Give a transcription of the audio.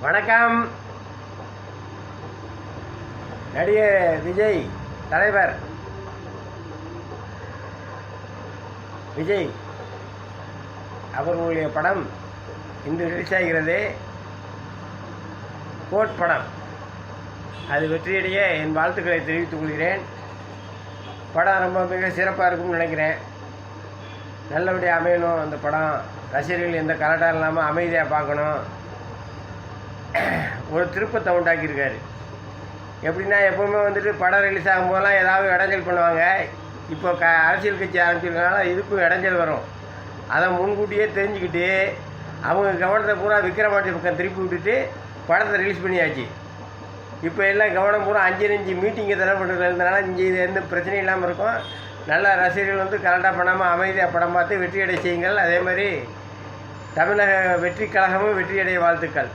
வணக்கம். நடிகர் விஜய் தலைவர் விஜய் அவர்களுடைய படம் இன்று ரிலீஸ் ஆகிறது. கோட் படம் அது வெற்றியடைய என் வாழ்த்துக்களை தெரிவித்துக் கொள்கிறேன். படம் ரொம்ப மிக சிறப்பாக இருக்கும்னு நினைக்கிறேன். நல்லபடியாக அமையணும். அந்த படம் ரசிகர்கள் எந்த கலட்டாக இல்லாமல் அமைதியாக பார்க்கணும். ஒரு திருப்பத்தை உண்டாக்கியிருக்காரு. எப்படின்னா எப்போவுமே வந்துட்டு படம் ரிலீஸ் ஆகும்போதெல்லாம் ஏதாவது இடைஞ்சல் பண்ணுவாங்க. இப்போ அரசியல் கட்சி ஆரம்பிச்சிருக்கனால இதுக்கும் இடைஞ்சல் வரும். அதை முன்கூட்டியே தெரிஞ்சுக்கிட்டு அவங்க கவனத்தை பூரா விக்ரமாண்டி பக்கம் திருப்பி விட்டுட்டு படத்தை ரிலீஸ் பண்ணியாச்சு. இப்போ எல்லாம் கவனம் பூரா 5 மீட்டிங்கை தடை பண்ணுறதுனால இங்கே இது எந்த பிரச்சனையும் இல்லாமல் இருக்கும். நல்லா ரசிகர்கள் வந்து கரெக்டாக பண்ணாமல் அமைதியாக படம் பார்த்து வெற்றியடை செய்யுங்கள். அதே மாதிரி தமிழக வெற்றி கழகமும் வெற்றியடைய வாழ்த்துக்கள்.